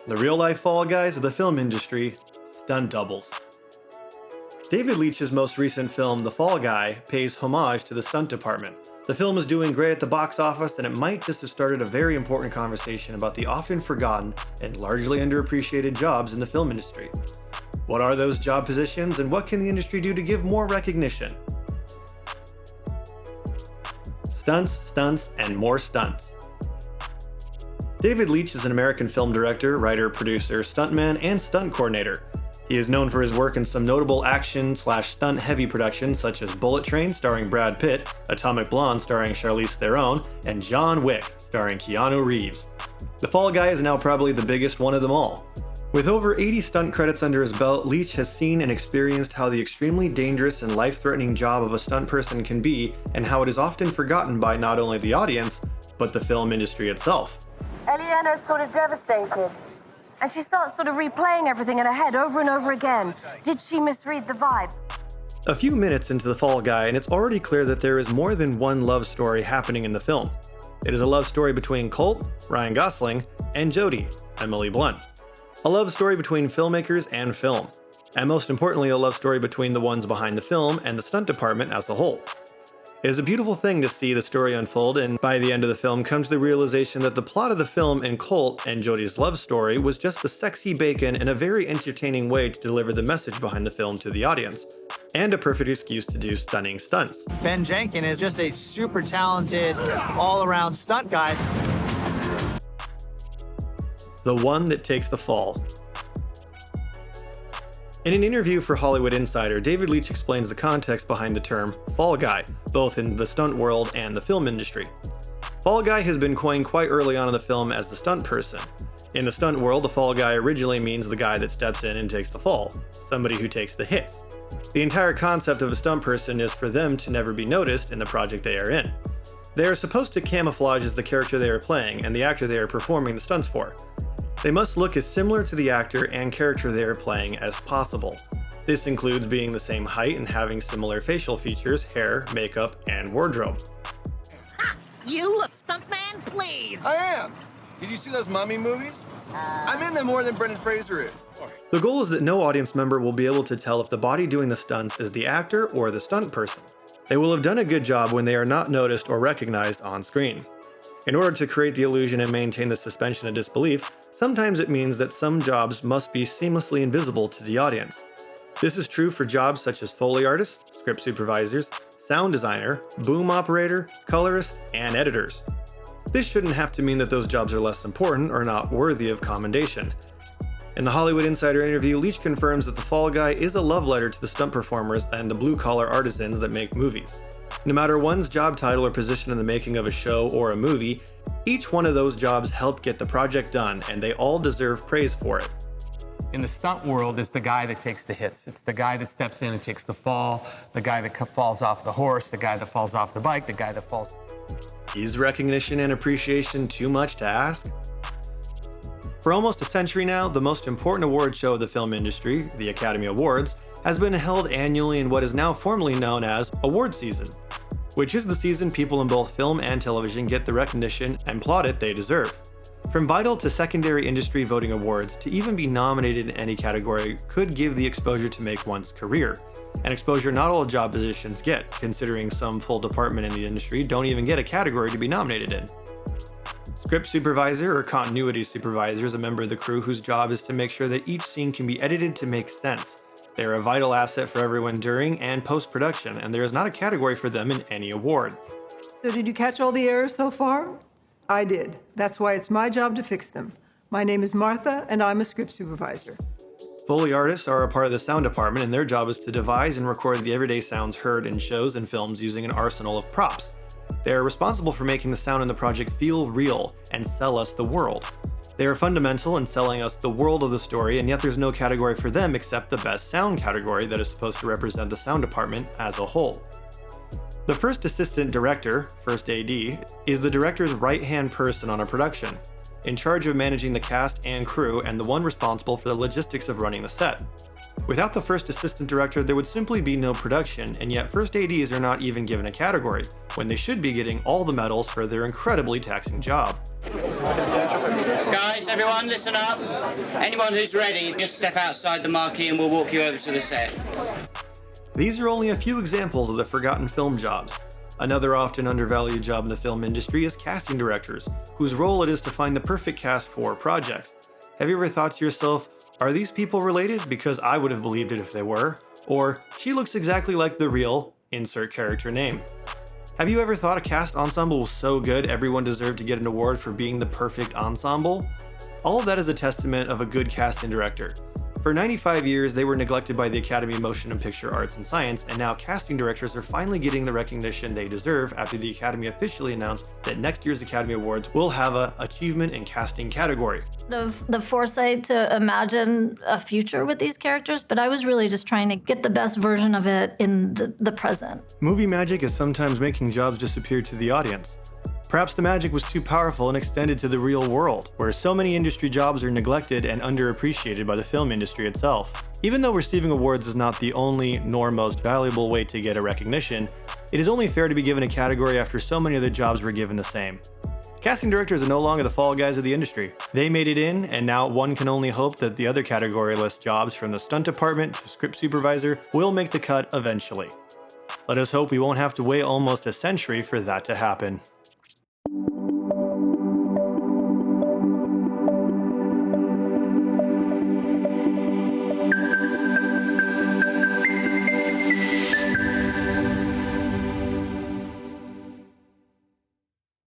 The real-life fall guys of the film industry, stunt doubles. David Leitch's most recent film, The Fall Guy, pays homage to the stunt department. The film is doing great at the box office, and it might just have started a very important conversation about the often forgotten and largely underappreciated jobs in the film industry. What are those job positions, and what can the industry do to give more recognition? Stunts, stunts, and more stunts. David Leitch is an American film director, writer, producer, stuntman, and stunt coordinator. He is known for his work in some notable action/stunt heavy productions such as Bullet Train starring Brad Pitt, Atomic Blonde starring Charlize Theron, and John Wick starring Keanu Reeves. The Fall Guy is now probably the biggest one of them all. With over 80 stunt credits under his belt, Leitch has seen and experienced how the extremely dangerous and life-threatening job of a stunt person can be, and how it is often forgotten by not only the audience, but the film industry itself. Eliana's sort of devastated. And she starts sort of replaying everything in her head over and over again. Did she misread the vibe? A few minutes into The Fall Guy, and it's already clear that there is more than one love story happening in the film. It is a love story between Colt, Ryan Gosling, and Jodie, Emily Blunt. A love story between filmmakers and film. And most importantly, a love story between the ones behind the film and the stunt department as a whole. It is a beautiful thing to see the story unfold, and by the end of the film comes the realization that the plot of the film and Colt and Jodie's love story was just the sexy bacon and a very entertaining way to deliver the message behind the film to the audience, and a perfect excuse to do stunning stunts. Ben Jenkins is just a super talented, all-around stunt guy. The one that takes the fall. In an interview for Hollywood Insider, David Leitch explains the context behind the term Fall Guy, both in the stunt world and the film industry. Fall Guy has been coined quite early on in the film as the stunt person. In the stunt world, the Fall Guy originally means the guy that steps in and takes the fall, somebody who takes the hits. The entire concept of a stunt person is for them to never be noticed in the project they are in. They are supposed to camouflage as the character they are playing and the actor they are performing the stunts for. They must look as similar to the actor and character they are playing as possible. This includes being the same height and having similar facial features, hair, makeup, and wardrobe. Ha! You a stuntman, please? I am. Did you see those mummy movies? I'm in them more than Brendan Fraser is. The goal is that no audience member will be able to tell if the body doing the stunts is the actor or the stunt person. They will have done a good job when they are not noticed or recognized on screen. In order to create the illusion and maintain the suspension of disbelief, sometimes it means that some jobs must be seamlessly invisible to the audience. This is true for jobs such as Foley artists, script supervisors, sound designer, boom operator, colorist, and editors. This shouldn't have to mean that those jobs are less important or not worthy of commendation. In the Hollywood Insider interview, Leitch confirms that The Fall Guy is a love letter to the stunt performers and the blue-collar artisans that make movies. No matter one's job title or position in the making of a show or a movie, each one of those jobs helped get the project done, and they all deserve praise for it. In the stunt world, it's the guy that takes the hits. It's the guy that steps in and takes the fall, the guy that falls off the horse, the guy that falls off the bike, the guy that falls... Is recognition and appreciation too much to ask? For almost a century now, the most important award show of the film industry, the Academy Awards, has been held annually in what is now formally known as award season, which is the season people in both film and television get the recognition and plaudit they deserve. From vital to secondary industry voting awards, to even be nominated in any category could give the exposure to make one's career, an exposure not all job positions get, considering some full department in the industry don't even get a category to be nominated in. Script supervisor or continuity supervisor is a member of the crew whose job is to make sure that each scene can be edited to make sense. They are a vital asset for everyone during and post-production, and there is not a category for them in any award. So did you catch all the errors so far? I did. That's why it's my job to fix them. My name is Martha, and I'm a script supervisor. Foley artists are a part of the sound department, and their job is to devise and record the everyday sounds heard in shows and films using an arsenal of props. They are responsible for making the sound in the project feel real and sell us the world. They are fundamental in selling us the world of the story, and yet there's no category for them except the best sound category that is supposed to represent the sound department as a whole. The first assistant director, first AD, is the director's right-hand person on a production, in charge of managing the cast and crew and the one responsible for the logistics of running the set. Without the first assistant director, there would simply be no production, and yet first ADs are not even given a category, when they should be getting all the medals for their incredibly taxing job. Guys, everyone, listen up. Anyone who's ready, just step outside the marquee and we'll walk you over to the set. These are only a few examples of the forgotten film jobs. Another often undervalued job in the film industry is casting directors, whose role it is to find the perfect cast for projects. Have you ever thought to yourself, are these people related? Because I would have believed it if they were. Or, she looks exactly like the real, insert character name. Have you ever thought a cast ensemble was so good everyone deserved to get an award for being the perfect ensemble? All of that is a testament of a good casting director. For 95 years, they were neglected by the Academy of Motion and Picture Arts and Science, and now casting directors are finally getting the recognition they deserve after the Academy officially announced that next year's Academy Awards will have a Achievement in Casting category. The foresight to imagine a future with these characters, but I was really just trying to get the best version of it in the present. Movie magic is sometimes making jobs disappear to the audience. Perhaps the magic was too powerful and extended to the real world, where so many industry jobs are neglected and underappreciated by the film industry itself. Even though receiving awards is not the only nor most valuable way to get a recognition, it is only fair to be given a category after so many other jobs were given the same. Casting directors are no longer the fall guys of the industry. They made it in, and now one can only hope that the other category list jobs from the stunt department to script supervisor will make the cut eventually. Let us hope we won't have to wait almost a century for that to happen.